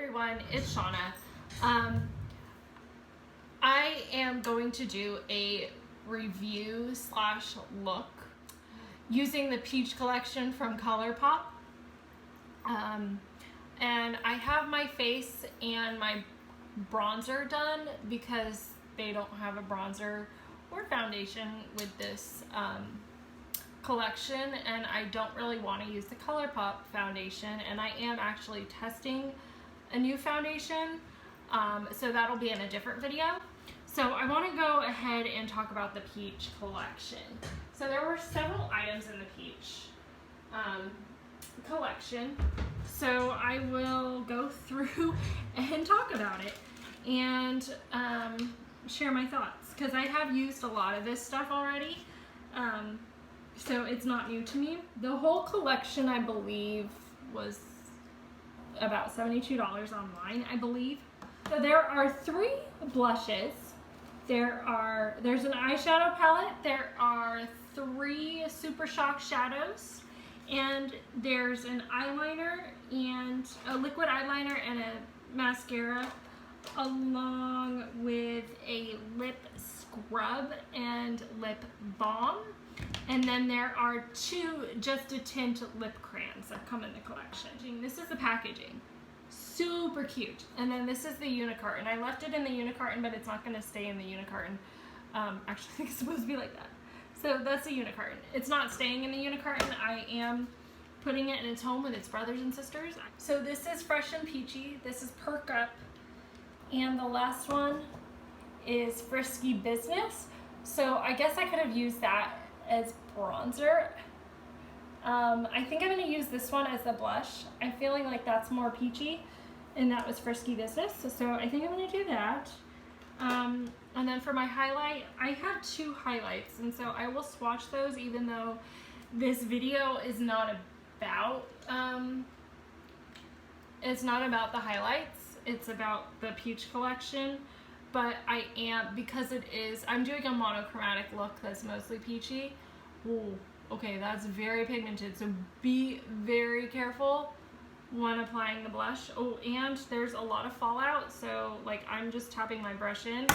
everyone, it's Shauna. I am going to do a review slash look using the Peach collection from Colourpop. And I have my face and my bronzer done because they don't have a bronzer or foundation with this collection, and I don't really want to use the Colourpop foundation, and I am actually testing a new foundation, so that'll be in a different video. So I want to go ahead and talk about the Peach collection. So there were several items in the Peach collection, so I will go through and talk about it and share my thoughts, because I have used a lot of this stuff already, so it's not new to me. The whole collection, I believe, was about $72 online, I believe. So there are 3 blushes. There's an eyeshadow palette. There are 3 Super Shock shadows, and there's an eyeliner and a liquid eyeliner and a mascara, along with a lip scrub and lip balm. And then there are 2 Just a Tint lip crayons that come in the collection. This is the packaging. Super cute. And then this is the unicarton. I left it in the unicarton, but it's not going to stay in the unicarton. Actually, I think it's supposed to be like that. So that's the unicarton. It's not staying in the unicarton. I am putting it in its home with its brothers and sisters. So this is Fresh and Peachy. This is Perk Up. And the last one is Frisky Business. So I guess I could have used that as bronzer. I think I'm going to use this one as the blush. I'm feeling like that's more peachy, and that was Frisky Business, so I think I'm going to do that. And then for my highlight, I have 2 highlights, and so I will swatch those, even though this video is not about the highlights. It's about the Peach collection. But I am, because I'm doing a monochromatic look that's mostly peachy. Ooh, okay, that's very pigmented, so be very careful when applying the blush. Oh, and there's a lot of fallout, so like I'm just tapping my brush in,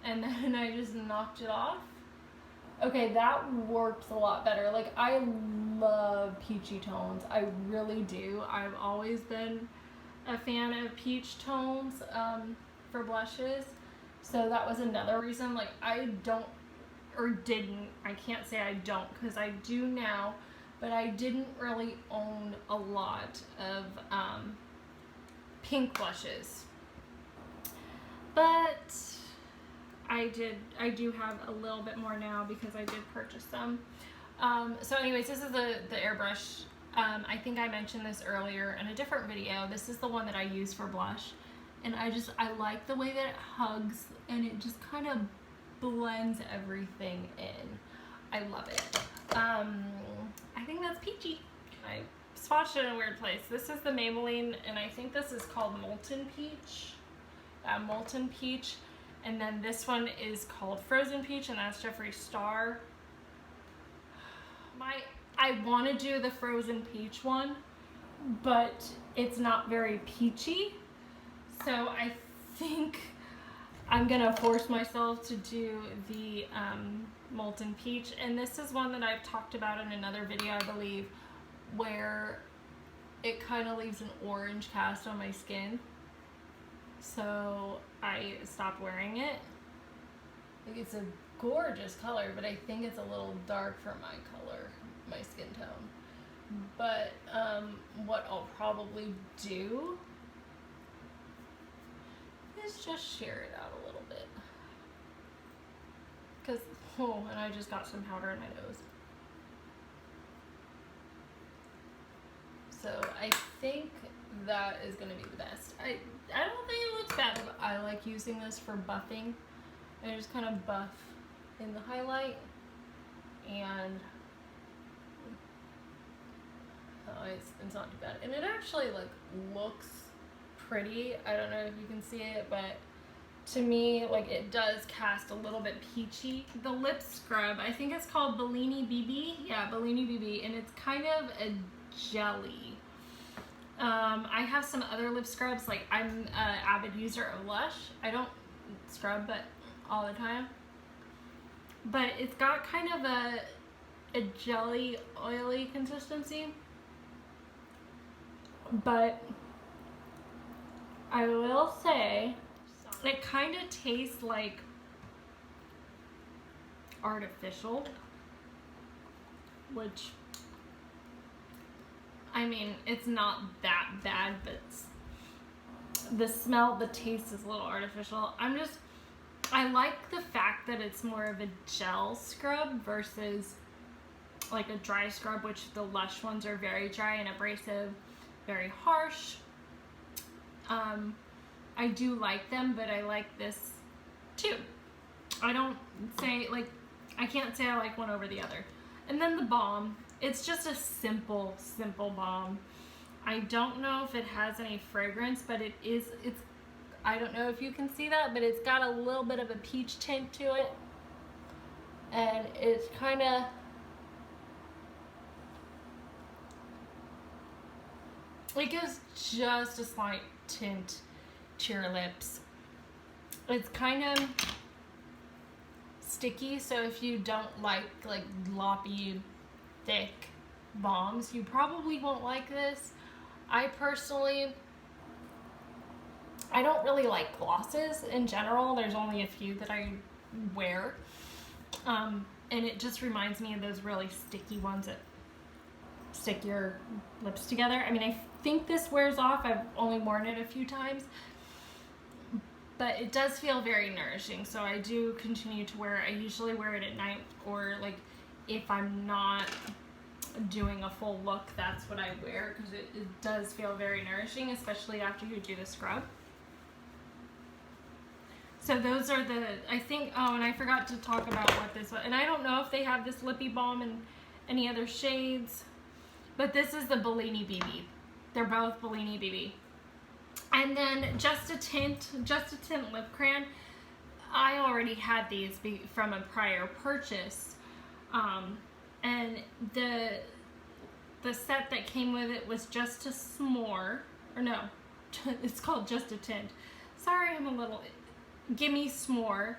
and then I just knocked it off. Okay, that works a lot better. Like, I love peachy tones, I really do. I've always been a fan of peach tones for blushes, so that was another reason. Like, I can't say I don't, because I do now, but I didn't really own a lot of pink blushes, but I do have a little bit more now because I did purchase them. So anyways, this is the airbrush. I think I mentioned this earlier in a different video. This is the one that I use for blush, and I like the way that it hugs, and it just kind of blends everything in. I love it. I think that's peachy. I swatched it in a weird place. This is the Maybelline, and I think this is called Molten Peach. Molten Peach. And then this one is called Frozen Peach, and that's Jeffree Star. I want to do the Frozen Peach one, but it's not very peachy. So I think I'm gonna force myself to do the Molten Peach, and this is one that I've talked about in another video, I believe, where it kind of leaves an orange cast on my skin, so I stopped wearing it. Like, it's a gorgeous color, but I think it's a little dark for my color, my skin tone. But what I'll probably do is just share it out a little bit, because and I just got some powder in my nose. So I think that is going to be the best. I don't think it looks bad, but I like using this for buffing. I just kind of buff in the highlight, and it's not too bad, and it actually like looks pretty. I don't know if you can see it, but to me, like, it does cast a little bit peachy. The lip scrub, I think it's called Belini BB. Yeah, Belini BB, and it's kind of a jelly. I have some other lip scrubs, like I'm an avid user of Lush. I don't scrub but all the time. But it's got kind of a jelly, oily consistency. But I will say it kind of tastes like artificial, which, I mean, it's not that bad, but the smell, the taste is a little artificial. I like the fact that it's more of a gel scrub versus like a dry scrub, which the Lush ones are very dry and abrasive, very harsh. I do like them, but I like this too. I can't say I like one over the other. And then the balm, it's just a simple balm. I don't know if it has any fragrance, but it's, I don't know if you can see that, but it's got a little bit of a peach tint to it. And it's kind of, it gives just a slight tint to your lips. It's kind of sticky, so if you don't like gloppy, thick balms, you probably won't like this. I personally, I don't really like glosses in general. There's only a few that I wear. And it just reminds me of those really sticky ones that stick your lips together. I mean, I think this wears off. I've only worn it a few times, but it does feel very nourishing. So I do continue to wear it. I usually wear it at night, or like if I'm not doing a full look, that's what I wear, because it does feel very nourishing, especially after you do the scrub. So those are the, I think, oh, and I forgot to talk about what this was, and I don't know if they have this Lippie balm in any other shades, but this is the Belini BB. They're both Belini BB. And then Just a Tint lip crayon. I already had these from a prior purchase, and the set that came with it was Just a Smore, or no, it's called Just a Tint. Sorry, I'm a little, Gimme Smore,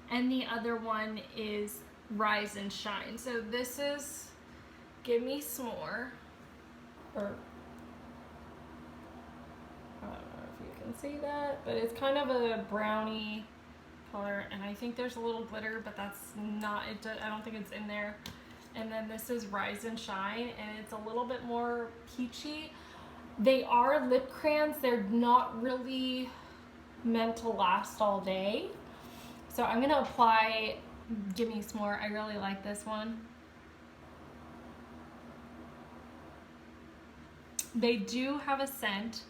and the other one is Rise and Shine. So this is Gimme Smore, or I don't know if you can see that, but it's kind of a brownie color, and I think there's a little glitter, but that's not it. I don't think it's in there. And then this is Rise and Shine, and it's a little bit more peachy. They are lip crayons. They're not really meant to last all day. So I'm gonna apply Gimme S'more. I really like this one. They do have a scent,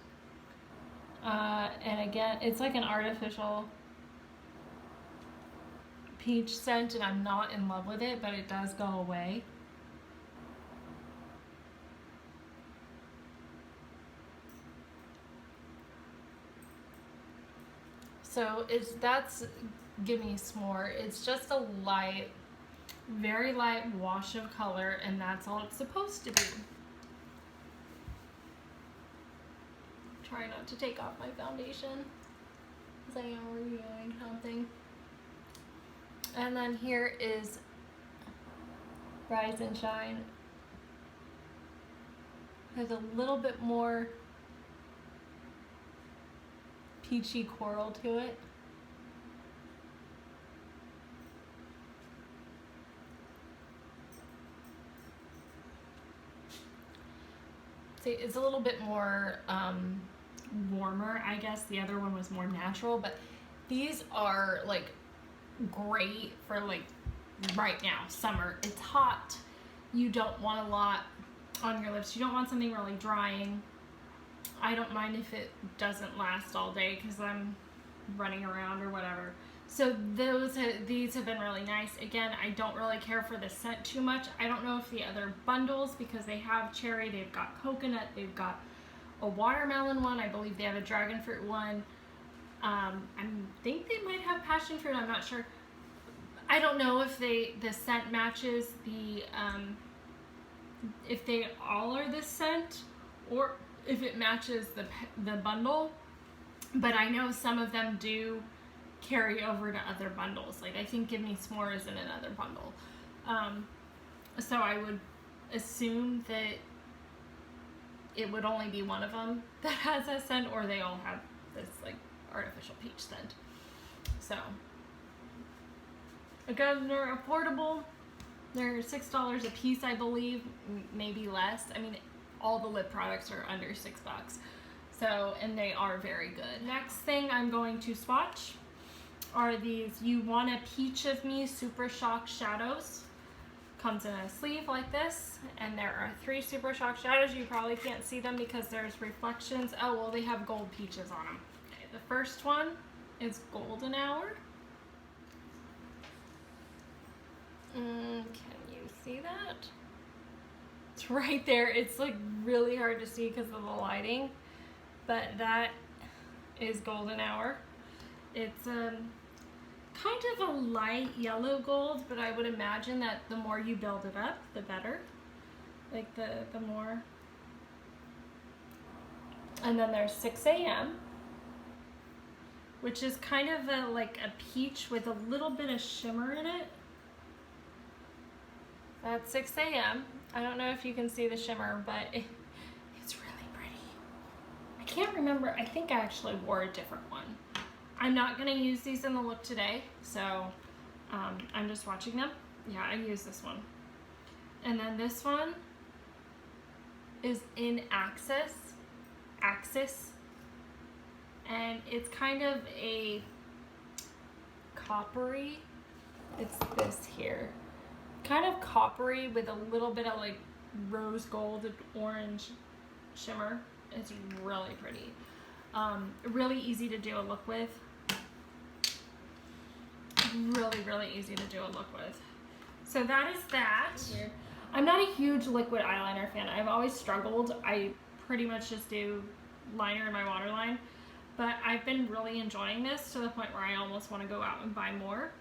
and again, it's like an artificial peach scent, and I'm not in love with it, but it does go away. So that's Gimme S'more. It's just a light, very light wash of color, and that's all it's supposed to be. Try not to take off my foundation, because I am reviewing something. And then here is Rise and Shine. There's a little bit more peachy coral to it. See, it's a little bit more warmer, I guess. The other one was more natural, but these are like great for like right now, summer. It's hot. You don't want a lot on your lips. You don't want something really drying. I don't mind if it doesn't last all day because I'm running around or whatever. So these have been really nice. Again, I don't really care for the scent too much. I don't know if the other bundles, because they have cherry, they've got coconut, they've got a watermelon one, I believe they have a dragon fruit one. I think they might have passion fruit, I'm not sure. I don't know if the scent matches the, if they all are this scent, or if it matches the bundle, but I know some of them do carry over to other bundles. Like I think Gimme Smore is in another bundle. So I would assume that it would only be one of them that has that scent, or they all have this like artificial peach scent. So again, they're affordable. They're $6 a piece, I believe, maybe less. I mean, all the lip products are under $6. So, and they are very good. Next thing I'm going to swatch are these You Want a Peach of Me Super Shock Shadows. Comes in a sleeve like this, and there are 3 Super Shock Shadows. You probably can't see them because there's reflections. Oh, well, they have gold peaches on them. Okay, the first one is Golden Hour. Can you see that? It's right there. It's like really hard to see because of the lighting, but that is Golden Hour. It's kind of a light yellow gold, but I would imagine that the more you build it up, the better. Like the more. And then there's 6 a.m., which is kind of like a peach with a little bit of shimmer in it. That's 6 a.m. I don't know if you can see the shimmer, but it's really pretty. I can't remember. I think I actually wore a different one. I'm not going to use these in the look today, so I'm just watching them. Yeah, I use this one. And then this one is in Axis, and it's kind of a coppery, it's this here. Kind of coppery with a little bit of like rose gold and orange shimmer. It's really pretty. Really easy to do a look with. Really easy to do a look with. So that is that. I'm not a huge liquid eyeliner fan. I've always struggled. I pretty much just do liner in my waterline, but I've been really enjoying this to the point where I almost want to go out and buy more.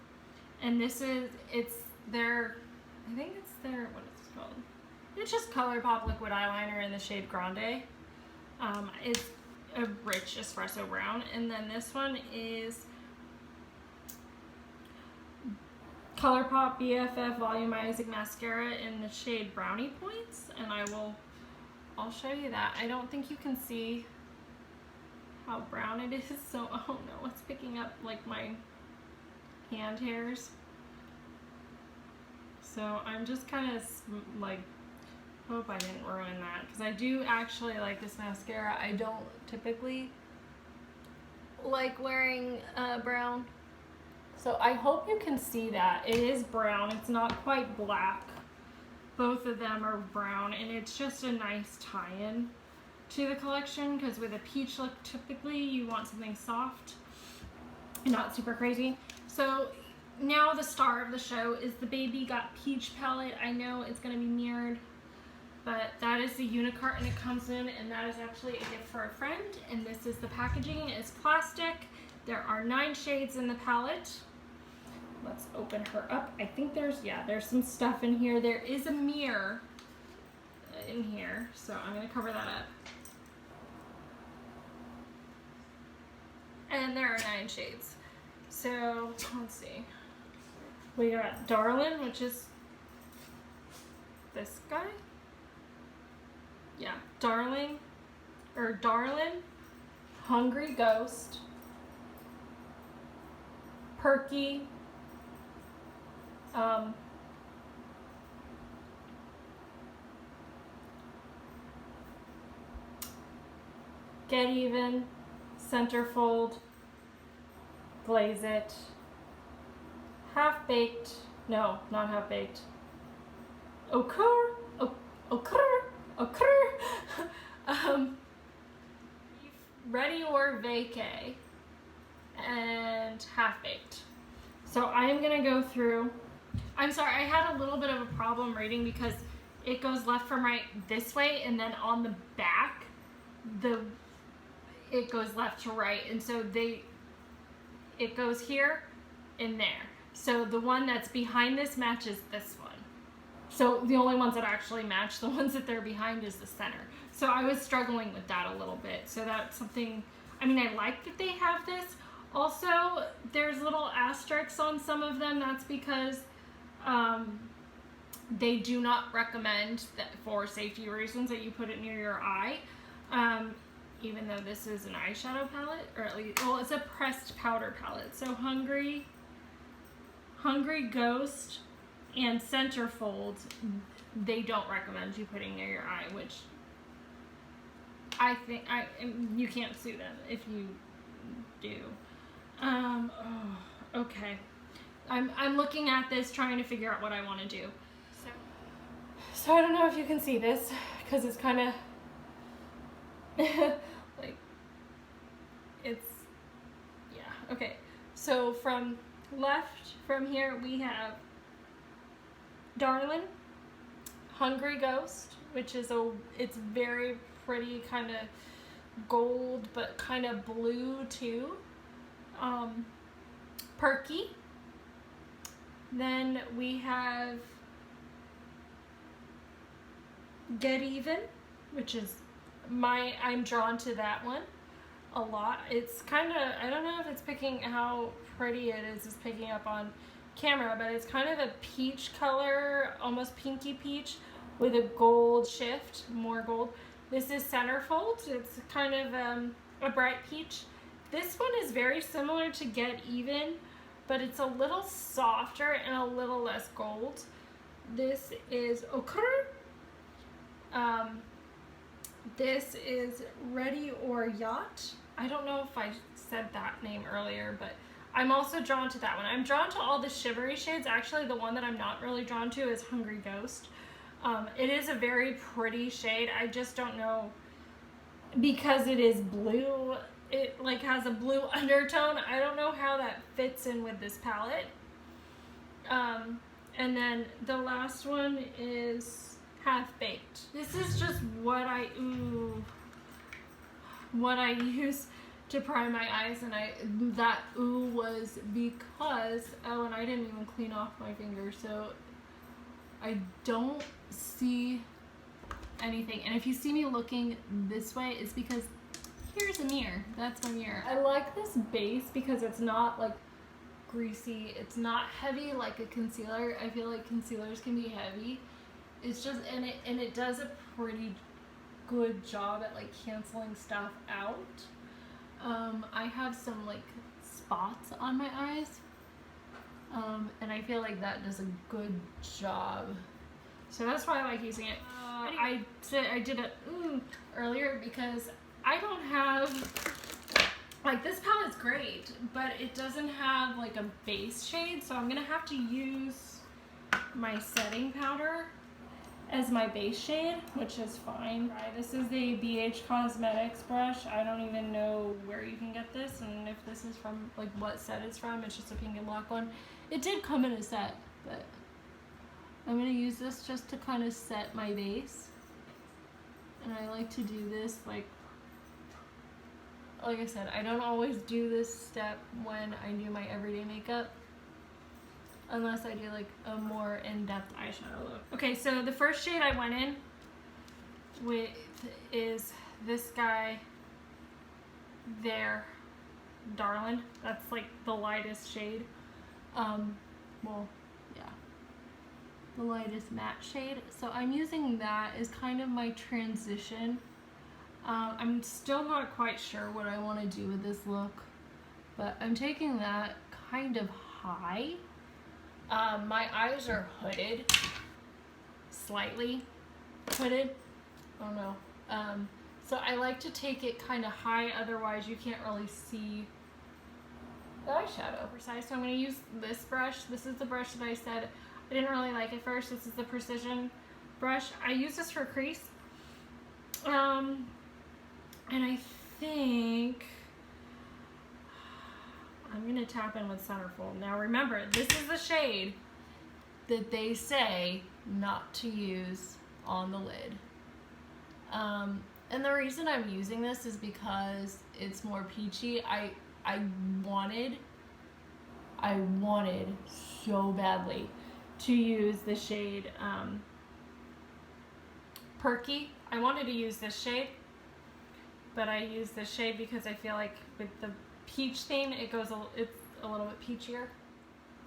And this is, it's their, I think it's their, what is it called? It's just Colourpop liquid eyeliner in the shade Grande. It's a rich espresso brown. And then this one is Colourpop BFF Volumizing Mascara in the shade Brownie Points. And I'll show you that. I don't think you can see how brown it is. So, oh no, it's picking up like my hand hairs. So I'm just kind of like, hope I didn't ruin that, because I do actually like this mascara. I don't typically like wearing brown. So I hope you can see that. It is brown. It's not quite black. Both of them are brown, and it's just a nice tie-in to the collection, because with a peach look, typically you want something soft and not super crazy. So now the star of the show is the Baby Got Peach palette. I know it's going to be mirrored, but that is the Unicarton it comes in, and that is actually a gift for a friend. And this is the packaging. It's plastic. There are 9 shades in the palette. Let's open her up. I think there's some stuff in here. There is a mirror in here, so I'm going to cover that up. And there are 9 shades. So let's see. We got Darlin', which is this guy. Yeah, Darlin', Hungry Ghost, Perky, Get Even, Centerfold, Glaze It, Half Baked, no, not Half Baked, Occur, Ready or Vacay, and Half Baked. So I'm gonna go through. I'm sorry, I had a little bit of a problem reading because it goes left from right this way, and then on the back, it goes left to right, and so it goes here and there. So the one that's behind this matches this one. So the only ones that actually match the ones that they're behind is the center. So I was struggling with that a little bit. So that's something, I mean, I like that they have this. Also, there's little asterisks on some of them. That's because they do not recommend that for safety reasons that you put it near your eye. Even though this is an eyeshadow palette, or at least, well, it's a pressed powder palette. So Hungry Ghost and Centerfold, they don't recommend you putting near your eye, which I think you can't sue them if you do. Okay. I'm looking at this trying to figure out what I want to do. So I don't know if you can see this because it's kind of like it's, yeah, okay. So from here we have Darlin', Hungry Ghost, which is it's very pretty, kind of gold but kind of blue too. Perky. Then we have Get Even, which is I'm drawn to that one a lot. It's kind of, I don't know if it's picking how pretty it is, it's picking up on camera, but it's kind of a peach color, almost pinky peach with a gold shift, more gold. This is Centerfold. It's kind of a bright peach. This one is very similar to Get Even, but it's a little softer and a little less gold. This is Ochre. This is Ready or Yacht. I don't know if I said that name earlier, but I'm also drawn to that one. I'm drawn to all the shimmery shades. Actually, the one that I'm not really drawn to is Hungry Ghost. It is a very pretty shade. I just don't know, because it is blue, it like has a blue undertone. I don't know how that fits in with this palette. And then the last one is Half Baked. This is just what I use to prime my eyes, and that was because, oh, and I didn't even clean off my finger, so I don't see anything. And if you see me looking this way, it's because here's a mirror. That's my mirror. I like this base because it's not like greasy. It's not heavy like a concealer. I feel like concealers can be heavy. It's just, and it does a pretty good job at like canceling stuff out. I have some like spots on my eyes, and I feel like that does a good job. So that's why I like using it. I did it earlier because I don't have, like, this palette's great, but it doesn't have like a base shade, so I'm gonna have to use my setting powder as my base shade, which is fine. This is the BH Cosmetics brush. I don't even know where you can get this, and if this is from, like, what set it's from. It's just a pink and black one. It did come in a set, but I'm gonna use this just to kind of set my base. And I like to do this, like I said, I don't always do this step when I do my everyday makeup, unless I do like a more in-depth eyeshadow look. Okay, so the first shade I went in with is this guy there, Darlin'. That's like the lightest shade. Well, yeah, the lightest matte shade. So I'm using that as kind of my transition. I'm still not quite sure what I want to do with this look, but I'm taking that kind of high. My eyes are hooded, slightly hooded, I don't know. So I like to take it kind of high, otherwise you can't really see the eyeshadow precise. So I'm going to use this brush. This is the brush that I said I didn't really like at first. This is the Precision brush. I use this for crease. And I think I'm going to tap in with Centerfold. Now remember, this is the shade that they say not to use on the lid. And the reason I'm using this is because it's more peachy. I wanted so badly to use the shade Perky. I wanted to use this shade, but I used this shade because I feel like with the peach theme, it's a little bit peachier.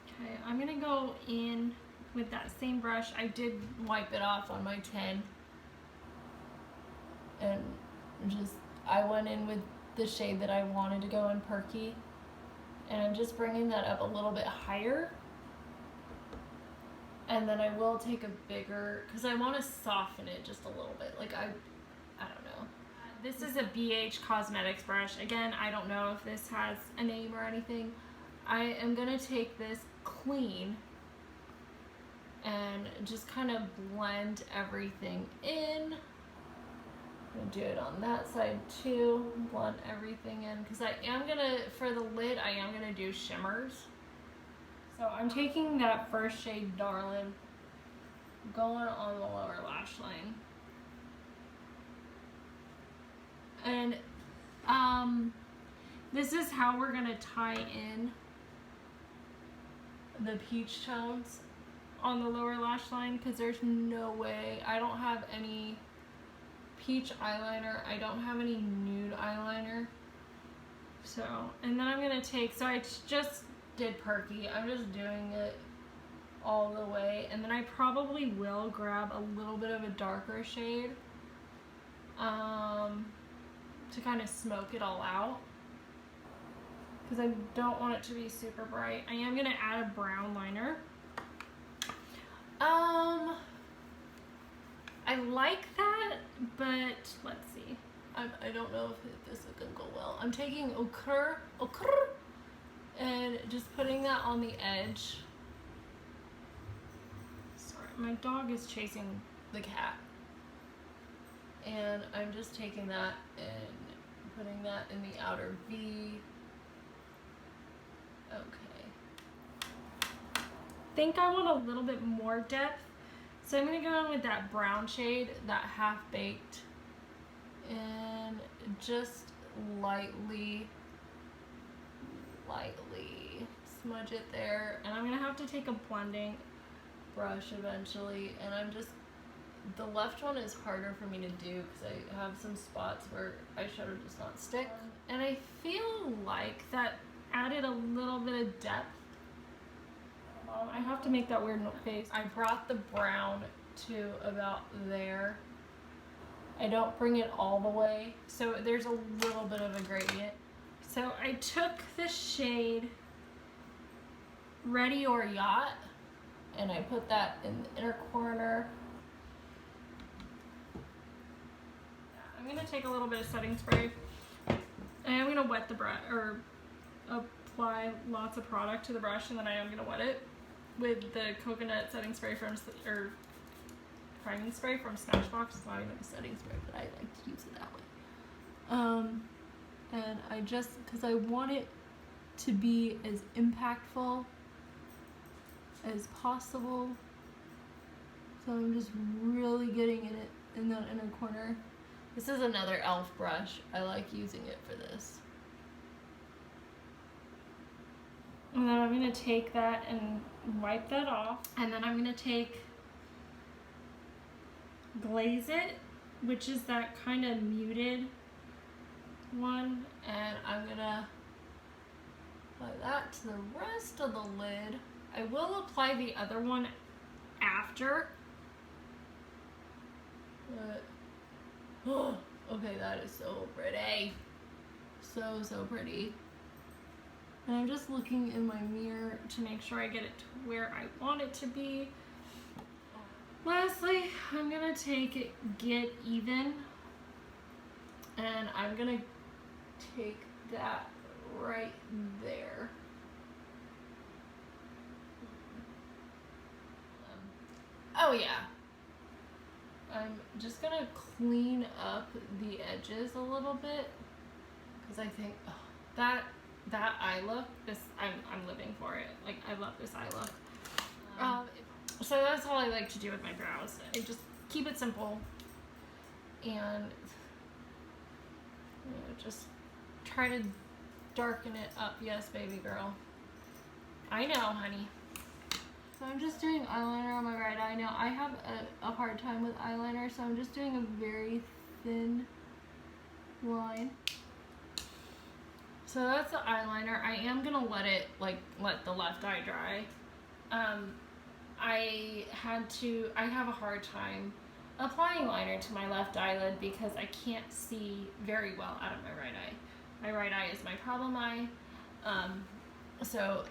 Okay, I'm gonna go in with that same brush. I did wipe it off on my 10, and I went in with the shade that I wanted to go in Perky, and I'm just bringing that up a little bit higher. And then I will take a bigger, because I want to soften it just a little bit. Like I don't know. This is a BH Cosmetics brush. Again, I don't know if this has a name or anything. I am going to take this clean and just kind of blend everything in. I'm going to do it on that side too. Blend everything in, because I am going to, for the lid, I am going to do shimmers. So I'm taking that first shade, Darling, going on the lower lash line. And this is how we're going to tie in the peach tones on the lower lash line, because there's no way, I don't have any peach eyeliner, I don't have any nude eyeliner. So, and then I'm going to take, so I just did Perky. I'm just doing it all the way, and then I probably will grab a little bit of a darker shade to kind of smoke it all out, because I don't want it to be super bright. I am going to add a brown liner. I like that, but let's see. I don't know if this is going to go well. I'm taking ochre and just putting that on the edge. Sorry, my dog is chasing the cat. And I'm just taking that and putting that in the outer V. Okay. I think I want a little bit more depth. So I'm going to go in with that brown shade, that Half Baked, and just lightly smudge it there. And I'm going to have to take a blending brush eventually, and I'm just, the left one is harder for me to do because I have some spots where eyeshadow does not stick. And I feel like that added a little bit of depth. I have to make that weird face. I brought the brown to about there. I don't bring it all the way, so there's a little bit of a gradient. So I took the shade Ready or Yacht, and I put that in the inner corner. I'm gonna take a little bit of setting spray, and I'm gonna wet the brush, or apply lots of product to the brush, and then I am gonna wet it with the coconut setting spray from, or priming spray from Smashbox. It's not even a setting spray, but I like to use it that way. And I just, because I want it to be as impactful as possible, so I'm just really getting it in that inner corner. This is another e.l.f. brush. I like using it for this. And then I'm going to take that and wipe that off. And then I'm going to take Glaze It, which is that kind of muted one. And I'm going to apply that to the rest of the lid. I will apply the other one after. But, oh, okay, that is so pretty. So pretty. And I'm just looking in my mirror to make sure I get it to where I want it to be. Lastly, I'm gonna take Get Even, and I'm gonna take that right there. Oh yeah. I'm just gonna clean up the edges a little bit, because I think that eye look, I'm living for it. Like, I love this eye look. So that's all I like to do with my brows. I just keep it simple, and just try to darken it up. Yes, baby girl. I know, honey. So I'm just doing eyeliner on my right eye. Now I have a hard time with eyeliner, so I'm just doing a very thin line. So that's the eyeliner. I am gonna let it, like, let the left eye dry. I have a hard time applying liner to my left eyelid because I can't see very well out of my right eye. My right eye is my problem eye. So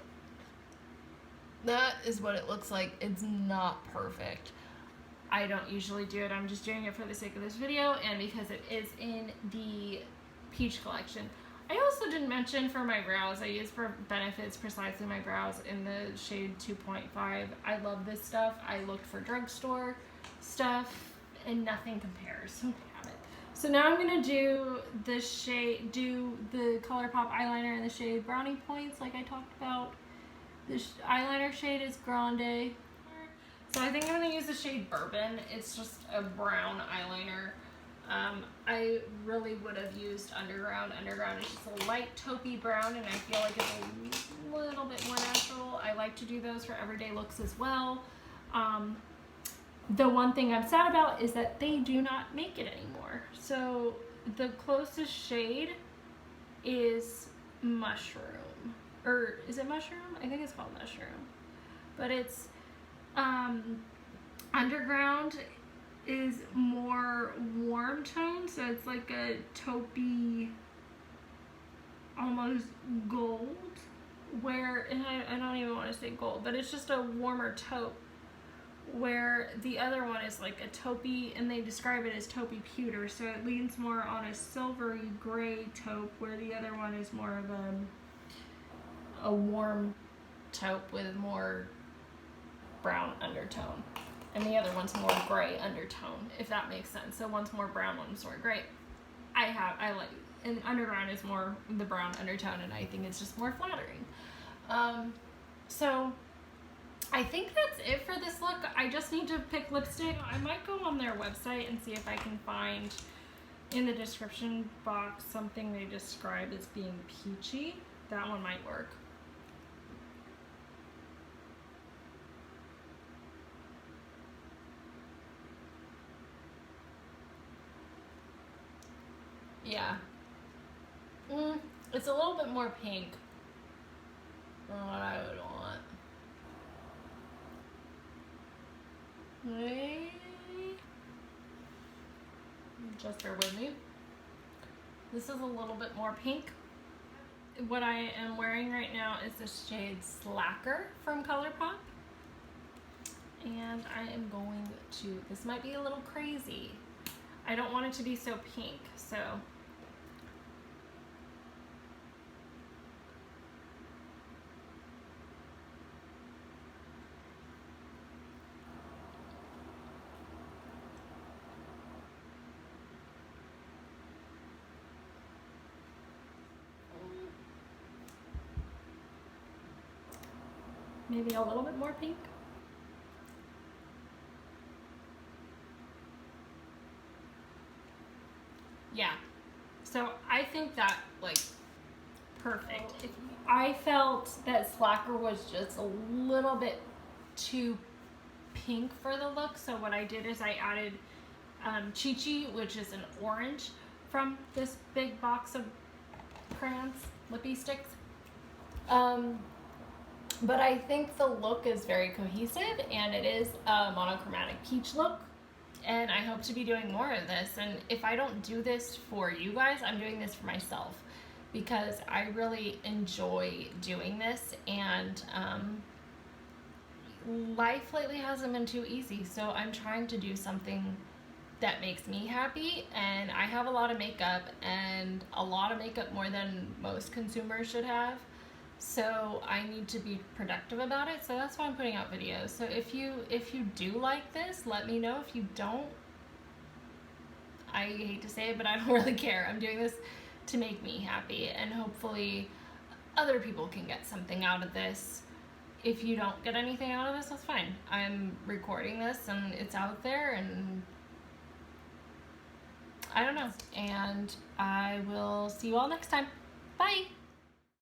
that is what it looks like. It's not perfect. I don't usually do it. I'm just doing it for the sake of this video and because it is in the Peach collection. I also didn't mention for my brows, I use for Benefits Precisely My Brows in the shade 2.5. I love this stuff. I looked for drugstore stuff and nothing compares. So I have it. So now I'm gonna do the Colourpop eyeliner in the shade Brownie Points, like I talked about. The eyeliner shade is Grande. So I think I'm gonna use the shade Bourbon. It's just a brown eyeliner. I really would have used Underground. Underground is just a light taupey brown, and I feel like it's a little bit more natural. I like to do those for everyday looks as well. The one thing I'm sad about is that they do not make it anymore. So the closest shade is Mushroom. Or is it Mushroom? I think it's called Mushroom. But it's Underground is more warm tone, so it's like a taupey, almost gold, where, and I don't even want to say gold, but it's just a warmer taupe, where the other one is like a taupey, and they describe it as taupey pewter, so it leans more on a silvery gray taupe, where the other one is more of a warm taupe with more brown undertone. And the other one's more gray undertone, if that makes sense. So one's more brown, one's more gray. I like, and Underground is more the brown undertone, and I think it's just more flattering. So I think that's it for this look. I just need to pick lipstick. I might go on their website and see if I can find in the description box something they describe as being peachy. That one might work. Yeah. It's a little bit more pink than what I would want. Just bear with me. This is a little bit more pink. What I am wearing right now is the shade Slacker from Colourpop. And I am going to, this might be a little crazy. I don't want it to be so pink, so. Maybe a little bit more pink. Yeah, so I think that, like, perfect. I felt that Slacker was just a little bit too pink for the look, so what I did is I added Peachy, which is an orange, from this big box of crayons, Lippie sticks. But I think the look is very cohesive, and it is a monochromatic peach look. And I hope to be doing more of this. And if I don't do this for you guys, I'm doing this for myself because I really enjoy doing this. And life lately hasn't been too easy, so I'm trying to do something that makes me happy. And I have a lot of makeup, and a lot of makeup more than most consumers should have. So I need to be productive about it. So that's why I'm putting out videos. So if you do like this, let me know. If you don't, I hate to say it, but I don't really care. I'm doing this to make me happy, and hopefully other people can get something out of this. If you don't get anything out of this, that's fine. I'm recording this and it's out there, and I don't know. And I will see you all next time. Bye.